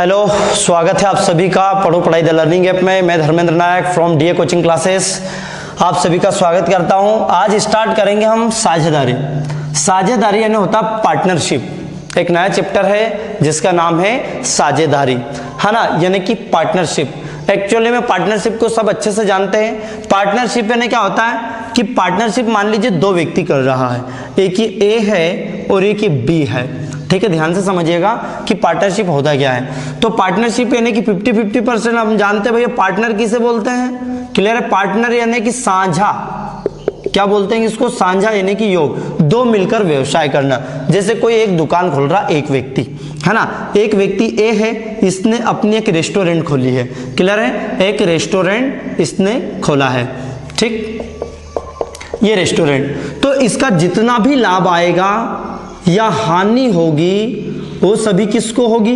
Hello, स्वागत है आप सभी का पढ़ो पढ़ाई द लर्निंग ऐप में। मैं धर्मेंद्र नायक फ्रॉम डीए कोचिंग क्लासेस आप सभी का स्वागत करता हूं। आज स्टार्ट करेंगे हम साझेदारी। साझेदारी यानी होता पार्टनरशिप। एक नया चैप्टर है जिसका नाम है साझेदारी, है ना, यानी कि पार्टनरशिप। एक्चुअली में पार्टनरशिप को सब अच्छे से जानते हैं। पार्टनरशिप यानी क्या होता है कि पार्टनरशिप मान लीजिए दो व्यक्ति कर रहा है, एक ही ए है और एक ही बी है। ठीक है, ध्यान से समझिएगा कि पार्टनरशिप होता क्या है। तो पार्टनरशिप यानी कि 50-50% हम जानते हैं भैया। पार्टनर किसे बोलते हैं? क्लियर है। पार्टनर यानी कि साझा, क्या बोलते हैं इसको? साझा यानी कि योग, दो मिलकर व्यवसाय करना। जैसे कोई एक दुकान खोल रहा एक व्यक्ति, है ना, एक व्यक्ति ए है, इसने अपनी एक रेस्टोरेंट खोली है। क्लियर है, एक रेस्टोरेंट इसने खोला है। ठीक, ये रेस्टोरेंट, तो इसका जितना भी लाभ आएगा या हानि होगी वो सभी किसको होगी?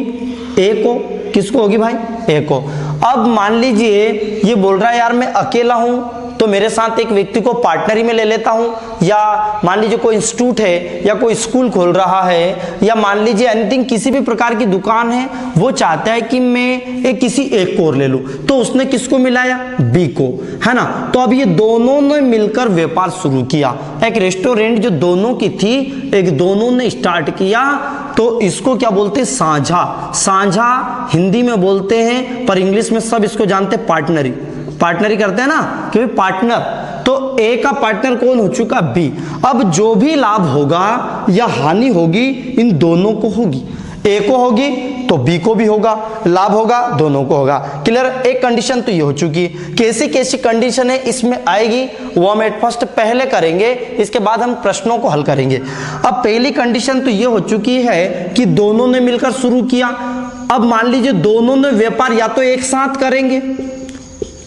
ए को। किसको होगी भाई? ए को। अब मान लीजिए ये बोल रहा है यार मैं अकेला हूं तो मेरे साथ एक व्यक्ति को पार्टनरी में ले लेता हूं, या मान लीजिए कोई इंस्टीट्यूट है या कोई स्कूल खोल रहा है, या मान लीजिए एनीथिंग किसी भी प्रकार की दुकान है, वो चाहता है कि मैं एक किसी एक को और ले लूं, तो उसने किसको मिलाया? बी को, है ना। तो अब ये दोनों ने मिलकर व्यापार शुरू किया। एक रेस्टोरेंट जो दोनों की थी, एक दोनों ने स्टार्ट किया, तो इसको क्या बोलते हैं? साझा। साझा हिंदी में बोलते हैं, पर इंग्लिश में सब इसको जानते हैं पार्टनरी। पार्टनरी करते हैं ना, क्योंकि पार्टनर, तो ए का पार्टनर कौन हो चुका? बी। अब जो भी लाभ होगा या हानि होगी इन दोनों को होगी। ए को होगी तो बी को भी होगा, लाभ होगा दोनों को होगा। क्लियर? एक कंडीशन तो ये हो चुकी है। कैसी कैसी कंडीशन है इसमें आएगी वो हम एट फर्स्ट पहले करेंगे, इसके बाद हम प्रश्नों को हल करेंगे। अब पहली कंडीशन तो ये हो चुकी है कि दोनों ने मिलकर शुरू किया। अब मान लीजिए दोनों ने व्यापार या तो एक साथ करेंगे,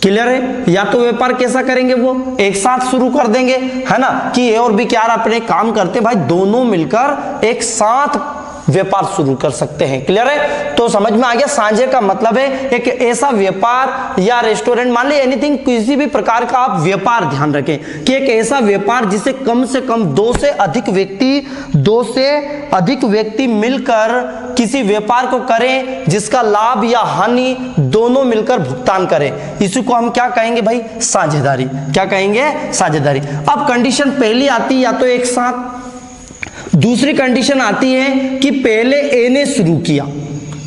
क्लियर है, या तो व्यापार कैसा करेंगे? वो एक साथ शुरू कर देंगे, है ना, कि ए और बी क्या अपने काम करते भाई, दोनों मिलकर एक साथ व्यापार शुरू कर सकते हैं। क्लियर है? तो समझ में आ गया। साझे का मतलब है एक ऐसा व्यापार या रेस्टोरेंट, मान लीजिए एनीथिंग, किसी भी प्रकार का आप व्यापार, ध्यान रखें कि एक ऐसा व्यापार जिसे कम से कम दो से अधिक व्यक्ति मिलकर किसी व्यापार को करें, जिसका लाभ या हानि दोनों मिलकर भुगतान करें, इसी को हम क्या कहेंगे भाई? साझेदारी। क्या कहेंगे? साझेदारी। अब कंडीशन पहली आती है या तो एक साथ, दूसरी कंडीशन आती है कि पहले ए ने शुरू किया,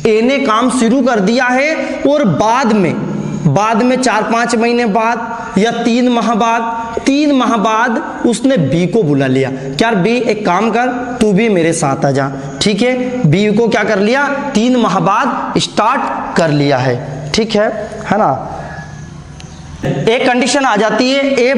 ए ने काम शुरू कर दिया है, और बाद में 4-5 महीने बाद या 3 माह बाद उसने बी को बुला लिया। क्या बी एक काम कर, तू भी मेरे साथ आ जा। ठीक है, बी को क्या कर लिया? 3 माह बाद स्टार्ट कर लिया है। ठीक है ना। एक कंडीशन आ जाती है,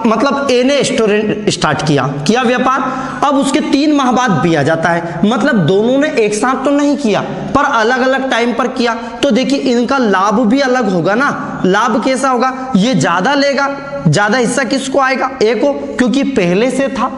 मतलब ए ने रेस्टोरेंट स्टार्ट किया व्यापार, अब उसके 3 माह बाद बी आ जाता है, मतलब दोनों ने एक साथ तो नहीं किया पर अलग अलग टाइम पर किया। तो देखिए इनका लाभ भी अलग होगा ना। लाभ कैसा होगा? ये ज्यादा लेगा, ज्यादा हिस्सा किसको आएगा? ए को, क्योंकि पहले से था।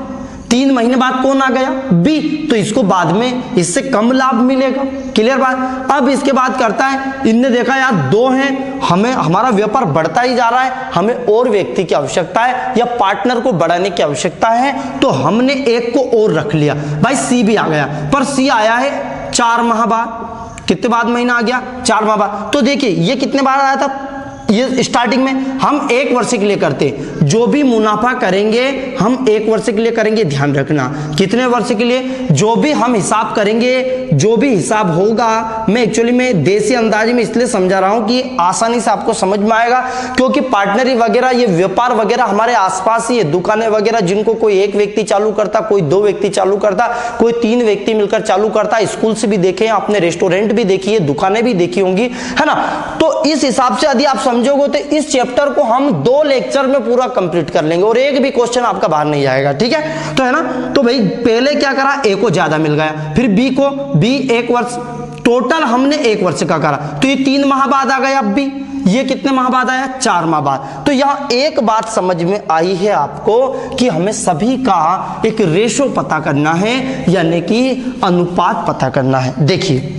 3 महीने बाद कौन आ गया? बी, तो इसको बाद में इससे कम लाभ मिलेगा। क्लियर बात? अब इसके बाद करता है, इनने देखा यार दो हैं, हमारा व्यापार बढ़ता ही जा रहा है, हमें और व्यक्ति की आवश्यकता है या पार्टनर को बढ़ाने की आवश्यकता है, तो हमने एक को और रख लिया। भाई सी भी आ गया, पर सी आया है 4 माह बाद। कितने बाद महीना आ गया? 4 माह बाद। तो देखिए ये कितने बार आया था? ये स्टार्टिंग में हम 1 वर्ष के लिए करते, जो भी मुनाफा करेंगे हम 1 वर्ष के लिए करेंगे। ध्यान रखना, कितने वर्ष के लिए? जो भी हम हिसाब करेंगे, जो भी हिसाब होगा, मैं एक्चुअली में देसी अंदाज में इसलिए समझा रहा हूं कि आसानी से आपको समझ में आएगा, क्योंकि पार्टनरी वगैरह, ये व्यापार वगैरह हमारे आसपास ही है। दुकानें वगैरह जिनको कोई एक व्यक्ति चालू करता, कोई 2 व्यक्ति चालू करता, कोई 3 व्यक्ति मिलकर चालू करता। स्कूल से भी देखे आपने, रेस्टोरेंट भी देखी है, दुकानें भी देखी होंगी, है ना। तो इस हिसाब से यदि आप समझोगे तो इस चैप्टर को हम 2 लेक्चर में पूरा कंप्लीट कर लेंगे और एक भी क्वेश्चन आपका बाहर नहीं आएगा। ठीक है, तो है ना। तो भाई पहले क्या करा? ए को ज्यादा मिल गया, फिर बी को, बी 1 वर्ष, टोटल हमने 1 वर्ष का करा, तो ये 3 माह बाद आ गया। अब बी ये कितने माह बाद आया? 4 माह बाद। तो यहां एक बात समझ में आई है आपको कि हमें सभी का एक रेशो पता करना है, यानी कि अनुपात पता करना है। देखिए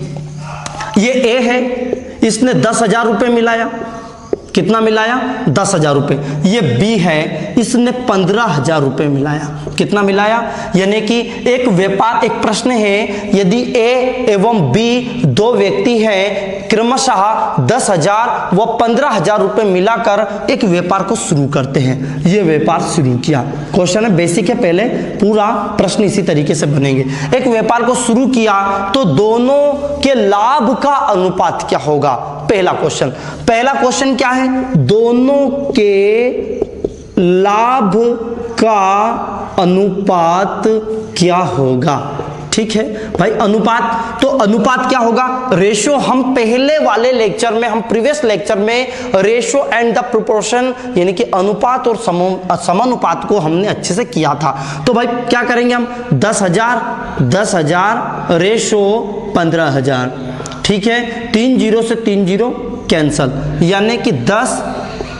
ये ए है, इसने 10,000 रुपए मिलाया, कितना मिलाया? 10,000 रुपये। ये बी है, इसने 15,000 रुपये मिलाया। कितना मिलाया? यानी कि एक व्यापार, एक प्रश्न है, यदि ए एवं बी दो व्यक्ति हैं, क्रमशः 10,000 व 15,000 रुपये मिलाकर एक व्यापार को शुरू करते हैं। ये व्यापार शुरू किया। क्वेश्चन है बेसिक है, पहले पूरा प्रश्न इसी तरीके से बनेंगे। एक व्यापार को शुरू किया तो दोनों के लाभ का अनुपात क्या होगा? पहला क्वेश्चन क्या है? दोनों के लाभ का अनुपात क्या होगा? ठीक है भाई, अनुपात, तो अनुपात क्या होगा? रेशो। हम पहले वाले लेक्चर में, हम प्रीवियस लेक्चर में रेशो एंड द प्रोपोर्शन यानी कि अनुपात और समानुपात को हमने अच्छे से किया था। तो भाई क्या करेंगे हम? 10,000 रेशो 15,000। ठीक है, 3 0 से 3 0 कैंसल, यानी कि 10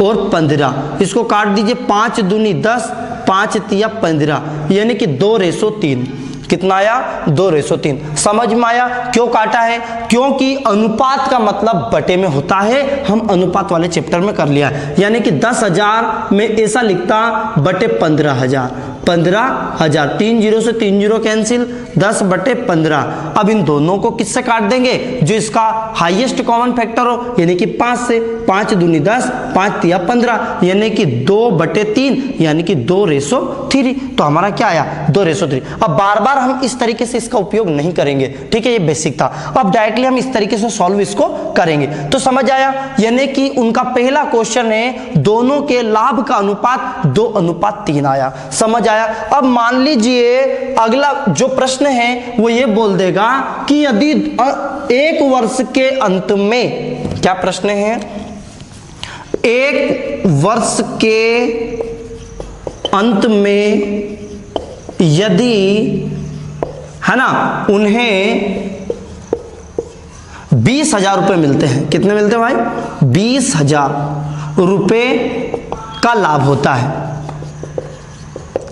और 15, इसको काट दीजिए। 5 दूनी 10, 5 तिया 15, यानी कि 2:3। कितना आया? 2:3। समझ में आया क्यों काटा है? क्योंकि अनुपात का मतलब बटे में होता है। हम अनुपात वाले चैप्टर में कर लिया है, यानी कि 10,000 में ऐसा लिखता बटे 15,000। 15,000, 3 0 से 3 0 कैंसिल, 10/15। अब इन दोनों को किससे काट देंगे? जो इसका हाईएस्ट कॉमन फैक्टर हो, यानी कि 5 से। 5 दूनी 10, 5 तिया 15, यानी कि 2/3, यानी कि 2:3। तो हमारा क्या आया? 2:3। अब बार बार हम इस तरीके से इसका उपयोग नहीं करेंगे, ठीक है, ये बेसिक था। अब डायरेक्टली हम इस तरीके से सॉल्व इसको करेंगे। तो समझ आया, यानी कि उनका पहला क्वेश्चन है दोनों के लाभ का अनुपात 2:3 आया। समझ आया? अब मान लीजिए अगला जो प्रश्न है वो ये बोल देगा कि यदि एक वर्ष के अंत में, क्या प्रश्न है? एक वर्ष के अंत में यदि, है ना, उन्हें 20,000 रुपये मिलते हैं। कितने मिलते हैं भाई? 20,000 रुपये का लाभ होता है।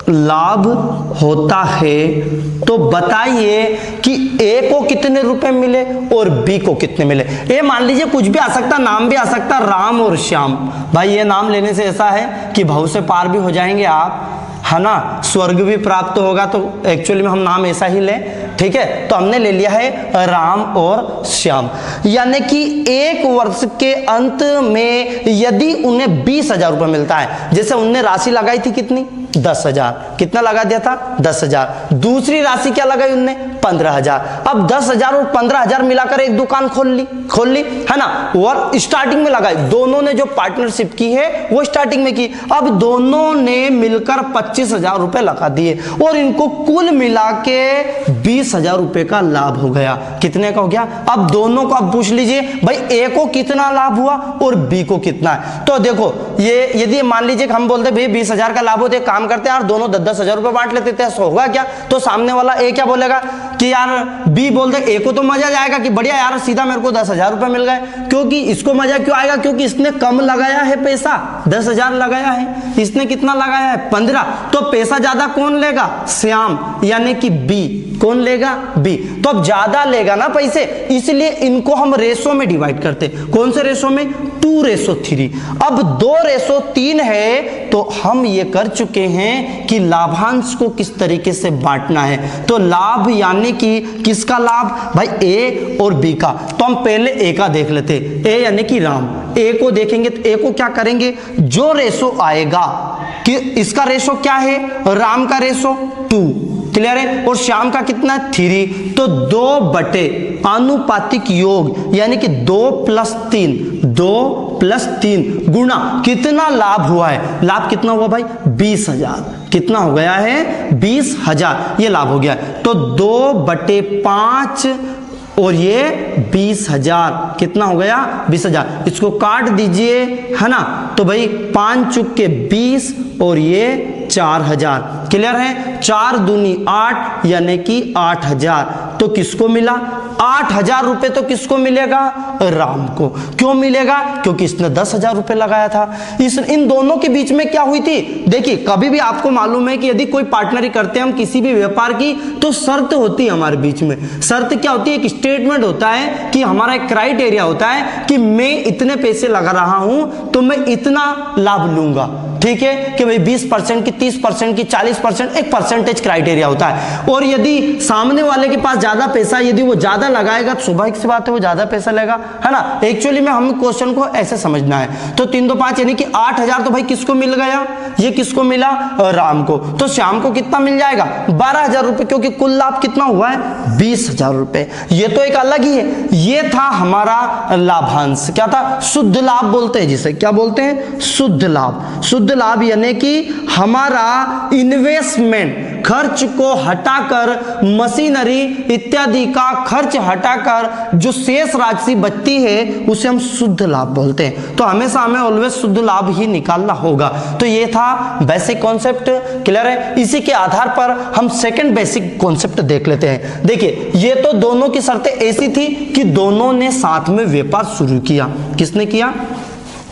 लाभ होता है तो बताइए कि ए को कितने रुपए मिले और बी को कितने मिले। ये मान लीजिए कुछ भी आ सकता, नाम भी आ सकता, राम और श्याम। भाई ये नाम लेने से ऐसा है कि भव से पार भी हो जाएंगे आप, है ना, स्वर्ग भी प्राप्त होगा। तो एक्चुअली में हम नाम ऐसा ही लें, ठीक है। तो हमने ले लिया है राम और श्याम, यानी कि एक वर्ष के अंत में यदि उन्हें 20,000 रुपये मिलता है। जैसे उनने राशि लगाई थी कितनी? 10,000। कितना लगा दिया था? 10,000। दूसरी राशि क्या लगाई उनने? 15,000। अब 10,000 और 15,000 मिलाकर एक दुकान खोल ली, है ना, और स्टार्टिंग में लगाई। दोनों ने जो पार्टनरशिप की है वो स्टार्टिंग में की। अब दोनों ने मिलकर 25,000 रुपए लगा दिए और इनको कुल मिला के 20,000 रुपए का लाभ हो गया। कितने का हो गया? अब दोनों को अब पूछ लीजिए भाई ए को कितना लाभ हुआ और बी को कितना है। तो देखो ये यदि मान लीजिए कि हम बोलते भाई 20,000 का लाभ होते, काम करते हैं यार, दोनों 10,000 रुपए बांट लेते थे, ऐसा होगा क्या? तो सामने वाला ए क्या बोलेगा कि यार बी बोल दे, ए को तो मजा जाएगा कि बढ़िया यार सीधा मेरे को 10,000 रुपए मिल गए। क्योंकि इसको मजा क्यों आएगा? क्योंकि इसने कम लगाया है पैसा, 10,000 लगाया है, इसने कितना लगाया है? 15। तो पैसा ज्यादा कौन लेगा? श्याम, यानी कि बी। कौन लेगा? बी। तो अब ज्यादा लेगा ना पैसे, इसलिए इनको हम रेशो में डिवाइड करते। कौन से रेशो में? 2:3। अब 2:3 है तो हम ये कर चुके हैं कि लाभांश को किस तरीके से बांटना है। तो लाभ यानी कि किसका लाभ? भाई ए और बी का। तो हम पहले ए का देख लेते। ए यानी कि राम, ए को देखेंगे तो ए को क्या करेंगे? जो रेशो आएगा कि इसका रेशो क्या है? राम का रेशो 2, क्लियर है, और श्याम का कितना? 3। तो 2 बटे आनुपातिक योग यानी कि 2 + 3 गुणा कितना लाभ हुआ है? लाभ कितना हुआ भाई? 20,000। कितना हो गया है? 20,000 ये लाभ हो गया। तो 2/5 और ये 20,000 कितना हो गया? 20,000। इसको काट दीजिए, है ना। तो भाई 5 चुक के 20 और ये 4,000, क्लियर है। 4 दूनी 8 यानी कि 8,000। तो किसको मिला? 8,000 रुपए तो किसको मिलेगा? राम को। क्यों मिलेगा? क्योंकि इसने 10,000 रुपए लगाया था। इन दोनों के बीच में क्या हुई थी? देखिए, कभी भी आपको मालूम है कि यदि कोई पार्टनरी करते हैं हम किसी भी व्यापार की, तो शर्त होती है हमारे बीच में। शर्त क्या होती है? एक स्टेटमेंट होता है कि हमारा एक क्राइटेरिया होता है कि मैं इतने पैसे लगा रहा हूं तो मैं इतना लाभ लूंगा। ठीक है कि भाई 20% की, 30% की, 40%, एक परसेंटेज क्राइटेरिया होता है। और यदि सामने वाले के पास ज्यादा पैसा, यदि वो ज्यादा लगाएगा तो स्वाभाविक सी बात है वो ज्यादा पैसा लेगा, है ना। एक्चुअली में हमें क्वेश्चन को ऐसे समझना है। तो 3 2 5 यानी कि 8,000 तो भाई किसको मिल गया? ये किसको मिला? राम को। तो श्याम को कितना मिल जाएगा? 12,000 रुपए, क्योंकि कुल लाभ कितना हुआ है? 20,000 रुपए। ये तो एक अलग ही है। ये था हमारा लाभांश। क्या था? शुद्ध लाभ बोलते हैं जिसे। क्या बोलते हैं? शुद्ध लाभ। शुद्ध लाभ यानी कि हमारा इन्वेस्टमेंट, खर्च को हटाकर, मशीनरी इत्यादि का खर्च हटाकर जो शेष राशि बचती है उसे हम शुद्ध लाभ बोलते हैं। तो हमेशा हमें ऑलवेज शुद्ध लाभ ही निकालना होगा। तो ये था बेसिक कॉन्सेप्ट। क्लियर है? इसी के आधार पर हम सेकंड बेसिक कॉन्सेप्ट देख लेते हैं। देखिए, ये तो दोनों की शर्तें ऐसी थी कि दोनों ने साथ में व्यापार शुरू किया। किसने किया?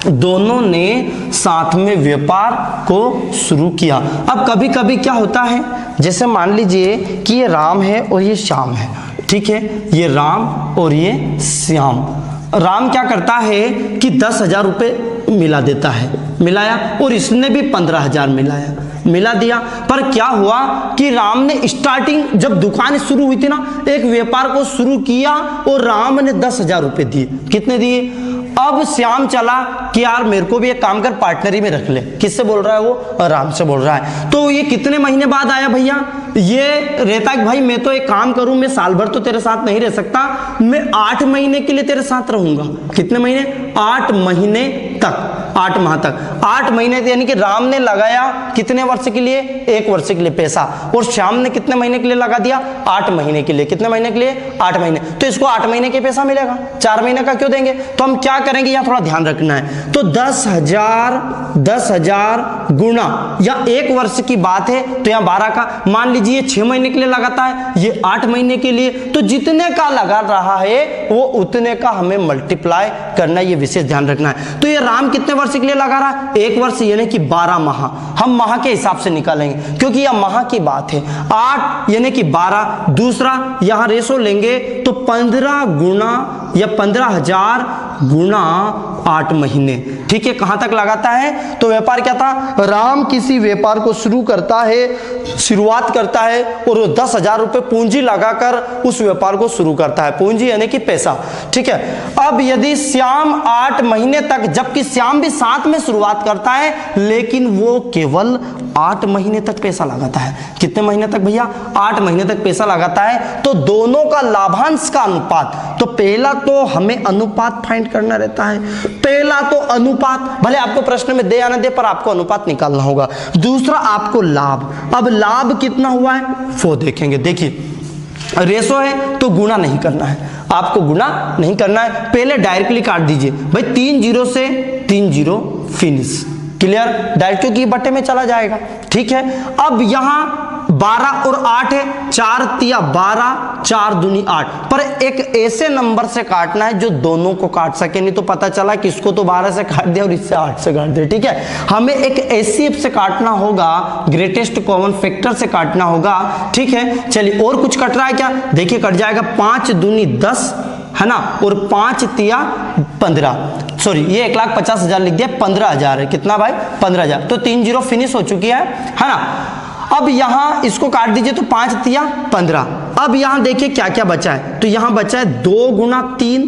दोनों ने साथ में व्यापार को शुरू किया। अब कभी कभी क्या होता है, जैसे मान लीजिए कि ये राम है और ये श्याम है। ठीक है, ये राम और ये श्याम। राम क्या करता है कि 10,000 रुपए मिला देता है, मिलाया, और इसने भी 15,000 मिलाया, मिला दिया। पर क्या हुआ कि राम ने स्टार्टिंग जब दुकान शुरू हुई थी ना, एक व्यापार को शुरू किया और राम ने 10,000 रुपए दिए। कितने दिए? अब श्याम चला कि यार मेरे को भी एक काम कर, पार्टनरी में रख ले। किससे बोल रहा है वो? राम से बोल रहा है। तो ये कितने महीने बाद आया भैया? ये रहता है कि भाई मैं तो एक काम करूं, मैं साल भर तो तेरे साथ नहीं रह सकता, मैं 8 महीने के लिए तेरे साथ रहूंगा। कितने महीने? 8 महीने तक, 8 माह तक। 8 महीने यानी कि राम ने लगाया कितने वर्ष के लिए? 1 वर्ष के लिए पैसा, और श्याम ने कितने महीने के लिए लगा दिया? 8 महीने के लिए। कितने महीने के लिए? 8 महीने। तो इसको 8 महीने के पैसा मिलेगा, 4 महीने का क्यों देंगे? तो हम क्या करेंगे, यहाँ थोड़ा ध्यान रखना है। तो 10,000 गुणा, या 1 वर्ष की बात है तो यहाँ 12 का, मान लीजिए 6 महीने के लिए लगाता है, ये 8 महीने के लिए, तो जितने का लगा रहा है वो उतने का हमें मल्टीप्लाई करना, ये विशेष ध्यान रखना है। तो ये राम कितने वर्ष के लिए लगा रहा है? 1 वर्ष यानी कि 12 माह। हम माह के हिसाब से निकालेंगे क्योंकि यह माह की बात है। 8 यानी कि 12, दूसरा यहां रेशो लेंगे तो 15 गुना या 15,000 गुना 8 महीने। ठीक है, कहां तक लगाता है? तो व्यापार क्या था? राम किसी व्यापार को शुरू करता है, शुरुआत करता है, और वो 10,000 रुपए पूंजी लगाकर उस व्यापार को शुरू करता है। पूंजी यानी कि पैसा। ठीक है, अब यदि श्याम 8 महीने तक, जबकि श्याम भी साथ में शुरुआत करता है, लेकिन वो केवल 8 महीने तक पैसा लगाता है। कितने महीने तक भैया? 8 महीने तक पैसा लगाता है। तो दोनों का लाभांश का अनुपात, तो पहला तो हमें अनुपात फाइंड करना रहता है। पहला तो अनुपात, भले आपको प्रश्न में दे या ना दे, पर आपको अनुपात निकालना होगा। दूसरा आपको लाभ। अब लाभ कितना हुआ है वो देखेंगे। देखिए, रेशो है तो गुणा नहीं करना है, आपको गुणा नहीं करना है, पहले डायरेक्टली काट दीजिए भाई। 3 0 से 3 0 फिनिश। क्लियर? डायरेक्ट, क्योंकि बट्टे में चला जाएगा। ठीक है, अब यहां 12 और 8 है, 4 तिया 12, 4 दूनी 8, पर एक ऐसे नंबर से काटना है जो दोनों को काट सके। नहीं तो पता चला कि इसको तो 12 से काट दिया और इससे 8 से काट दिया। ठीक है, हमें एक एचसीएफ से काटना होगा, ग्रेटेस्ट कॉमन फैक्टर से काटना होगा। ठीक है, चलिए, और कुछ कट रहा है क्या? देखिए, कट जाएगा 5 दूनी 10, है ना, और 5 तिया 15, सॉरी ये 1,50,000 लिख दिया, 15,000 है। कितना भाई? 15,000। तो 3 0 फिनिश हो चुकी है ना। अब यहां इसको काट दीजिए तो 5 तिया 15। अब यहां देखिए क्या क्या बचा है। तो यहां बचा है 2 गुना 3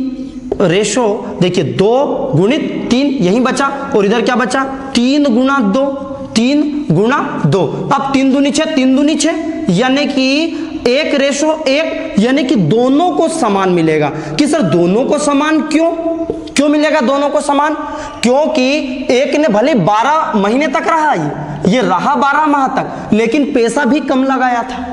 रेशो। देखिए 2 गुणित 3 यही बचा, और इधर क्या बचा? 3 गुना 2, 3 गुना 2। अब 3 दूनी 6, 3 दूनी 6, यानी कि 1 रेशो 1, यानी कि दोनों को समान मिलेगा। कि सर दोनों को समान क्यों मिलेगा? दोनों को समान क्योंकि एक ने भले 12 महीने तक रहा, ये रहा 12 माह तक, लेकिन पैसा भी कम लगाया था।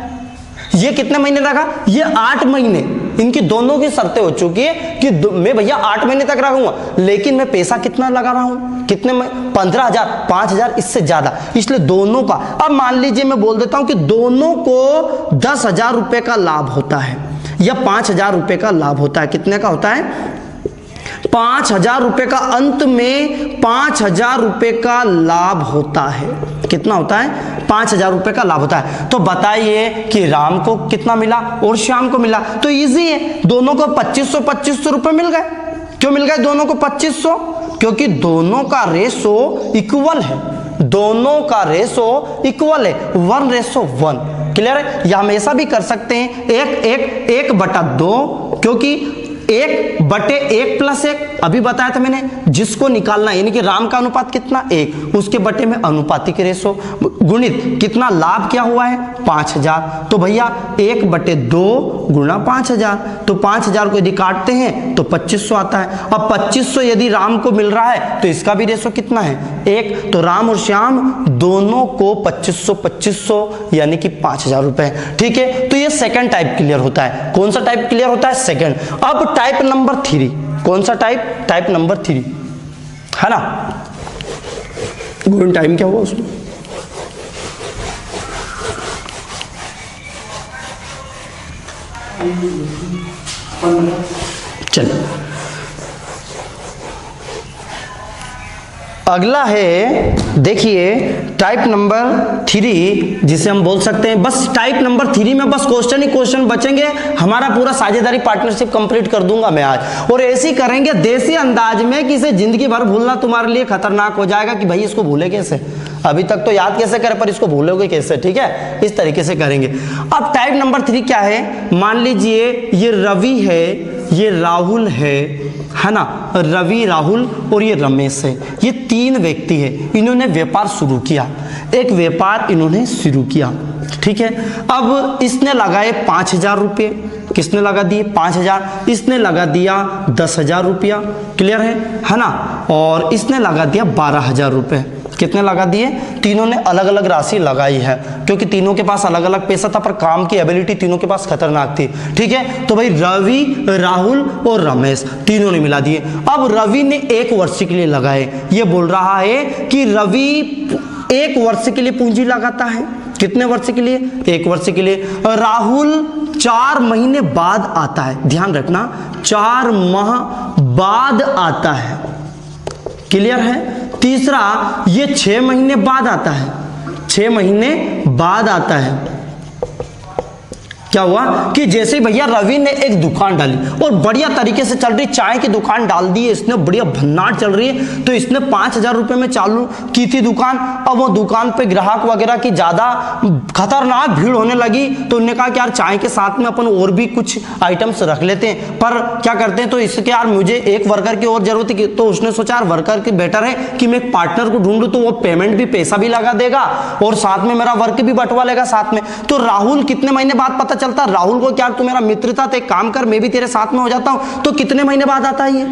ये कितने महीने लगा? ये 8 महीने। इनकी दोनों की शर्तें हो चुकी है कि मैं भैया 8 महीने तक रहूंगा, लेकिन मैं पैसा कितना लगा रहा हूं? कितने में? 15,000, 5,000, इससे ज्यादा। इसलिए दोनों का, अब मान लीजिए मैं बोल देता हूं कि दोनों को 10,000 रुपए का लाभ होता है। या 5,000 रुपए का लाभ होता है। कितने का होता है? 5,000 रुपए का, अंत में 5,000 रुपए का लाभ होता है। कितना होता है? 5,000 रुपए का लाभ होता है। तो बताइए कि राम को कितना मिला और श्याम को मिला, तो इजी है, दोनों को 2500 रुपए मिल गए। क्यों मिल गए दोनों को 2500? क्योंकि दोनों का रेशो इक्वल है, दोनों का रेशो इक्वल है, 1:1। क्लियर है? या हम ऐसा भी कर सकते हैं 1/2, क्योंकि 1/1+1 अभी बताया था मैंने, जिसको निकालना यानी कि राम का अनुपात कितना 1, उसके बटे में अनुपातिक रेशो गुणित कितना लाभ क्या हुआ है 5,000। तो भैया 1/2 गुणा 5,000, तो 5,000 को यदि काटते हैं तो 2500 आता है। अब 2500 यदि राम को मिल रहा है तो इसका भी रेशो कितना है 1, तो राम और श्याम दोनों को 2500 यानी कि 5,000 रुपए। ठीक है, तो ये सेकंड टाइप क्लियर होता है। कौन सा टाइप क्लियर होता है? सेकंड। अब टाइप नंबर 3, कौन सा टाइप? टाइप नंबर 3 है ना। गोइंग टाइम क्या हुआ उसमें? चलिए अगला है, देखिए टाइप नंबर 3, जिसे हम बोल सकते हैं, बस टाइप नंबर 3 में बस क्वेश्चन ही क्वेश्चन बचेंगे, हमारा पूरा साझेदारी पार्टनरशिप कंप्लीट कर दूंगा मैं आज। और ऐसे ही करेंगे देसी अंदाज में कि इसे जिंदगी भर भूलना तुम्हारे लिए खतरनाक हो जाएगा कि भाई इसको भूले कैसे, अभी तक तो याद कैसे करें पर इसको भूलोगे कैसे। ठीक है, इस तरीके से करेंगे। अब टाइप नंबर 3 क्या है? मान लीजिए ये रवि है, ये राहुल है ना, रवि, राहुल और ये रमेश है। ये 3 व्यक्ति है, इन्होंने व्यापार शुरू किया, एक व्यापार इन्होंने शुरू किया। ठीक है, अब इसने लगाए 5,000 रुपये, किसने लगा दिए 5,000, इसने लगा दिया 10,000 रुपया। क्लियर है ना, और इसने लगा दिया 12,000 रुपये। कितने लगा दिए? तीनों ने अलग अलग राशि लगाई है, क्योंकि तीनों के पास अलग अलग पैसा था पर काम की एबिलिटी तीनों के पास खतरनाक थी। ठीक है, तो भाई रवि, राहुल और रमेश तीनों ने मिला दिए। अब रवि ने 1 वर्ष के लिए लगाए, ये बोल रहा है कि रवि 1 वर्ष के लिए पूंजी लगाता है। कितने वर्ष के लिए? 1 वर्ष के लिए। राहुल 4 महीने बाद आता है, ध्यान रखना 4 माह बाद आता है। क्लियर है? तीसरा ये 6 महीने बाद आता है, 6 महीने बाद आता है। क्या हुआ कि जैसे भैया रवि ने एक दुकान डाली और बढ़िया तरीके से चल रही, चाय की दुकान डाल दी है इसने, बढ़िया भन्नाट चल रही है, तो इसने 5,000 रुपए में चालू की थी दुकान। अब वो दुकान पे ग्राहक वगैरह की ज्यादा खतरनाक भीड़ होने लगी, तो उन्होंने कहा कि यार चाय के साथ में अपन और भी कुछ आइटम्स रख लेते हैं, पर क्या करते हैं तो इसके यार मुझे एक वर्कर की और जरूरत है, तो उसने सोचा यार वर्कर की बेटर है कि मैं एक पार्टनर को ढूंढूं, तो वो पेमेंट भी, पैसा भी लगा देगा और साथ में मेरा वर्क भी बंटवा लेगा साथ में। तो राहुल कितने महीने बाद पता चलता राहुल को, क्या तू मेरा मित्र था तो एक काम कर मैं भी तेरे साथ में हो जाता हूं, तो कितने महीने बाद आता है ये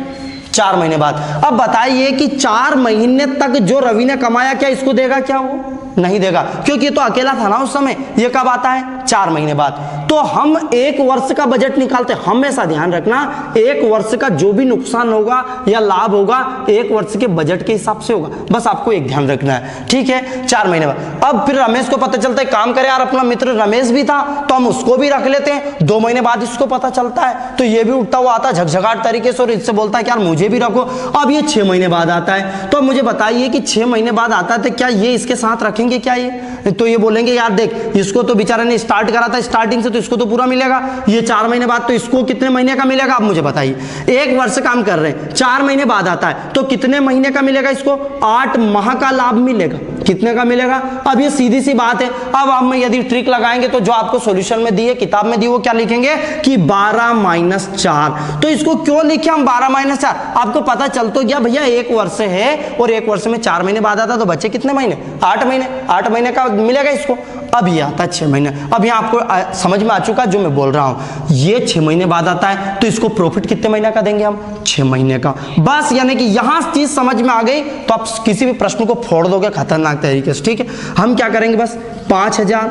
4 महीने बाद। अब बताइए कि 4 महीने तक जो रवि ने कमाया क्या इसको देगा? क्या वो नहीं देगा, क्योंकि ये तो अकेला था ना उस समय। ये कब आता है? 4 महीने बाद। तो हम 1 वर्ष का बजट निकालते हैं, हमेशा ध्यान रखना 1 वर्ष का जो भी नुकसान होगा या लाभ होगा 1 वर्ष के बजट के हिसाब से होगा, बस आपको एक ध्यान रखना है। ठीक है, 4 महीने बाद। अब फिर रमेश को पता चलता है, काम करे यार अपना मित्र रमेश भी था तो हम उसको भी रख लेते हैं। 2 महीने बाद इसको पता चलता है, तो ये भी उठता हुआ आता झकझकाट तरीके से और इससे बोलता है कि यार मुझे भी रखो। अब ये 6 महीने बाद आता है, तो मुझे बताइए कि 6 महीने बाद आता है तो क्या ये इसके साथ रखेंगे क्या? ये तो ये बोलेंगे यार देख इसको तो बेचारे ने स्टार्ट करा था स्टार्टिंग से, तो इसको तो पूरा मिलेगा। ये 4 महीने बाद, तो इसको कितने महीने का मिलेगा? अब मुझे बताइए, 1 वर्ष काम कर रहे हैं, 4 महीने बाद आता है, तो कितने महीने का मिलेगा इसको? 8 माह का लाभ मिलेगा। कितने का मिलेगा? अब ये सीधी सी बात है। अब हम यदि ट्रिक लगाएंगे तो जो आपको सॉल्यूशन में दी है, किताब में दी, वो क्या लिखेंगे कि 12 - 4। तो इसको क्यों लिखे हम 12 - 4? आपको पता चल तो गया भैया 1 वर्ष है और 1 वर्ष में 4 महीने बाद आता, तो बच्चे कितने महीने? 8 महीने। 8 महीने का मिलेगा इसको। अब ये आता है 6 महीने। अब यहाँ आपको समझ में आ चुका जो मैं बोल रहा हूं, ये 6 महीने बाद आता है, तो इसको प्रॉफिट कितने महीने का देंगे हम? 6 महीने का। बस यानी कि यहां चीज समझ में आ गई तो आप किसी भी प्रश्न को फोड़ दोगे खतरनाक तरीके से। ठीक है, हम क्या करेंगे, बस 5,000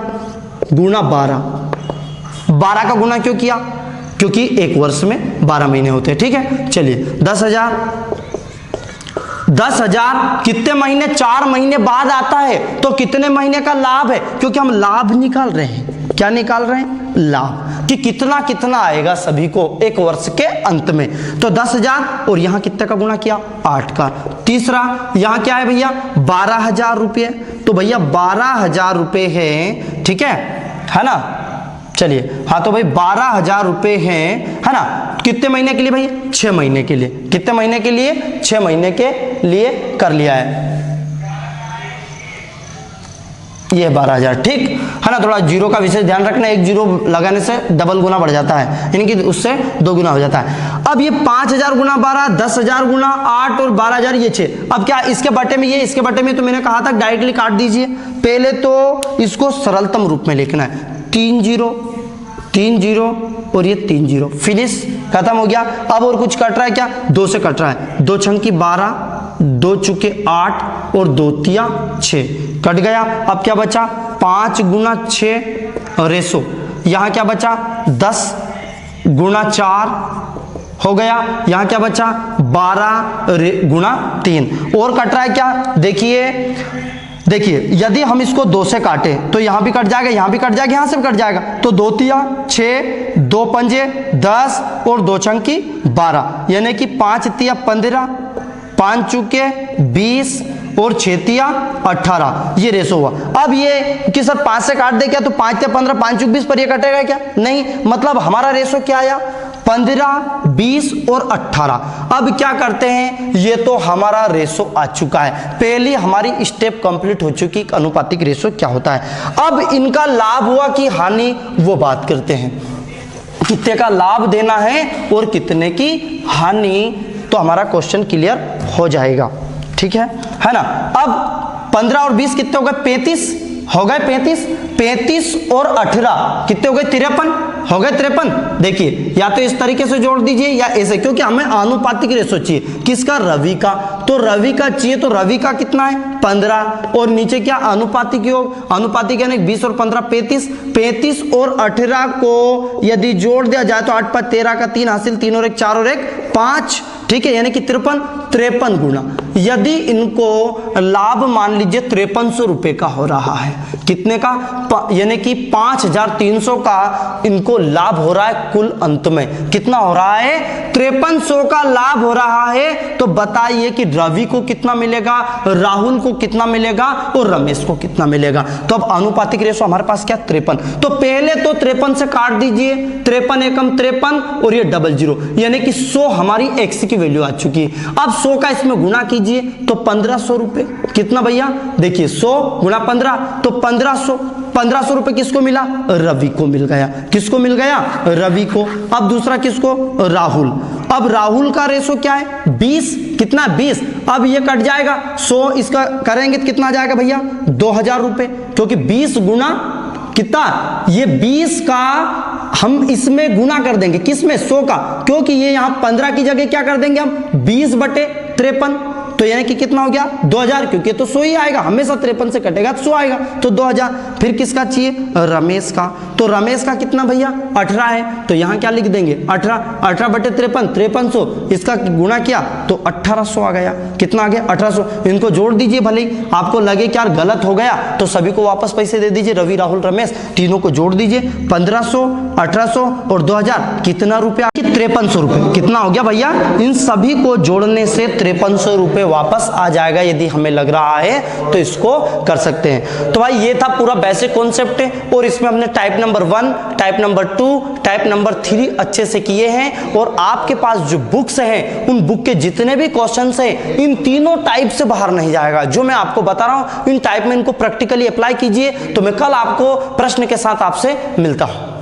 गुणा 12। 12 का गुणा क्यों किया? क्योंकि 1 वर्ष में 12 महीने होते हैं। ठीक है, चलिए 10,000 कितने महीने? 4 महीने बाद आता है, तो कितने महीने का लाभ है? क्योंकि हम लाभ निकाल रहे हैं, क्या निकाल रहे हैं? लाभ, कि कितना कितना आएगा सभी को एक वर्ष के अंत में। तो 10,000 और यहाँ कितने का गुणा किया? 8 का। तीसरा यहाँ क्या है भैया? 12,000 रुपये। तो भैया 12,000 रुपये है, ठीक है ना? चलिए हाँ, तो भाई 12,000 रुपये है ना? कितने महीने के लिए भाई? 6 महीने के लिए। कितने महीने के लिए? 6 महीने के लिए कर लिया है ये 12,000, ठीक है ना? थोड़ा जीरो का विशेष ध्यान रखना, एक जीरो लगाने से डबल गुना बढ़ जाता है, यानी कि उससे 2 गुना हो जाता है। अब ये 5,000 गुना 12, 10,000 गुना 8 और 12,000 ये 6। अब क्या इसके बटे में ये, इसके बटे में, तो मैंने कहा था डायरेक्टली काट दीजिए। पहले तो इसको सरलतम रूप में लिखना है, 3 0 3 0 और ये 3 0, फिनिश, खत्म हो गया। अब और कुछ कट रहा है क्या? 2 से कट रहा है, 2 छंकी 12, 2 चुके 8 और 2 तिया 6, कट गया। अब क्या बचा? 5 गुना 6 रेसो, यहाँ क्या बचा? 10 गुना 4 हो गया। यहाँ क्या बचा? 12 गुना 3। और कट रहा है क्या? देखिए यदि हम इसको 2 से काटे तो यहाँ भी कट जाएगा, यहाँ भी कट जाएगा, यहाँ से भी कट जाएगा। तो 2 तिया 6, 2 पंजे 10 और 2 छंकी 12, यानी कि 5 तिया 15, 5 चुके 20 और 6 तिया 18, ये रेशो हुआ। अब ये कि सर 5 से काट दे क्या? तो 5 तिया 15, 5 चुक 20 पर ये कटेगा क्या? नहीं, मतलब हमारा रेशो क्या आया? 15, 20 और 18। अब क्या करते हैं? ये तो हमारा रेशो आ चुका है, पहली हमारी स्टेप कंप्लीट हो चुकी, अनुपातिक रेशो क्या होता है। अब इनका लाभ हुआ कि हानि, वो बात करते हैं। कितने का लाभ देना है और कितने की हानि, तो हमारा क्वेश्चन क्लियर हो जाएगा, ठीक है ना? अब 15 और 20 कितने हो गए? 35 हो गए, 35 और 18 कितने हो गए? 53 हो गए, 53। देखिए या तो इस तरीके से जोड़ दीजिए या ऐसे, क्योंकि हमें आनुपातिक रेशो चाहिए। किसका? रवि का। तो रवि का चाहिए, तो रवि का कितना है? 15, और नीचे क्या? अनुपातिक योग, अनुपातिक यानी 20 और 15 35 और 18 को यदि जोड़ दिया जाए तो 8 5 13 का 3 हासिल, 3 और 1 4 और 1 5, ठीक है, यानी कि 53 गुना। यदि इनको लाभ मान लीजिए 5300 रुपए का हो रहा है, कितने का? यानी कि 5,300 का इनको लाभ हो रहा है कुल अंत में। कितना हो रहा है? 5300 का लाभ हो रहा है। तो बताइए कि रवि को कितना मिलेगा, राहुल को कितना मिलेगा और रमेश को कितना मिलेगा। तो अब अनुपातिक रेशो हमारे पास क्या? 53। तो पहले तो 53 से काट दीजिए, 53 एकम 53 और ये 00, यानी कि 100 हमारी एक्स की वैल्यू आ चुकी है। अब 100 का इसमें गुणा कीजिए तो 1500 रुपए। कितना भैया? देखिए 100 गुणा 15 तो 1500 रुपए किसको मिला? रवि को मिल गया। किसको मिल गया? रवि को। अब दूसरा किसको? राहुल। अब राहुल का रेशो क्या है? 20। कितना? 20। अब ये कट जाएगा, 100 इसका करेंगे तो कितना आ जाएगा भैया? 2000 रुपए, क्योंकि 20 गुना कितना? ये 20 का हम इसमें गुना कर देंगे, किसमें? 100 का, क्योंकि ये यहां 15 की जगह क्या कर देंगे हम? 20/53, तो यानी कि कितना हो गया? 2000, क्योंकि तो 100 ही आएगा, हमेशा 53 से कटेगा तो 100 आएगा, तो 2000। फिर किसका चाहिए? रमेश का। तो रमेश का कितना भैया? 18 है, तो यहाँ क्या लिख देंगे? 18/53, 5300, इसका गुणा किया तो 1800 आ गया। कितना आ गया? 1800। इनको जोड़ दीजिए, भले ही आपको लगे कि यार गलत हो गया तो सभी को वापस पैसे दे दीजिए, रवि राहुल रमेश तीनों को जोड़ दीजिए। 1500, 1800 और 2000, कितना रुपया? 5300 रुपये। कितना हो गया भैया? इन सभी को जोड़ने से 5300 रुपये वापस आ जाएगा। यदि हमें लग रहा है तो इसको कर सकते हैं। तो भाई ये था पूरा बेसिक कॉन्सेप्ट है, और इसमें हमने type number 1, type number 2, type number 3 अच्छे से किए हैं। और आपके पास जो बुक्स हैं, उन बुक के जितने भी क्वेश्चंस हैं, इन तीनों टाइप से बाहर नहीं जाएगा। जो मैं आपको बता रहा हूं इन टाइप में इनको प्रैक्टिकली अप्लाई कीजिए। तो मैं कल आपको प्रश्न के साथ आपसे मिलता हूं।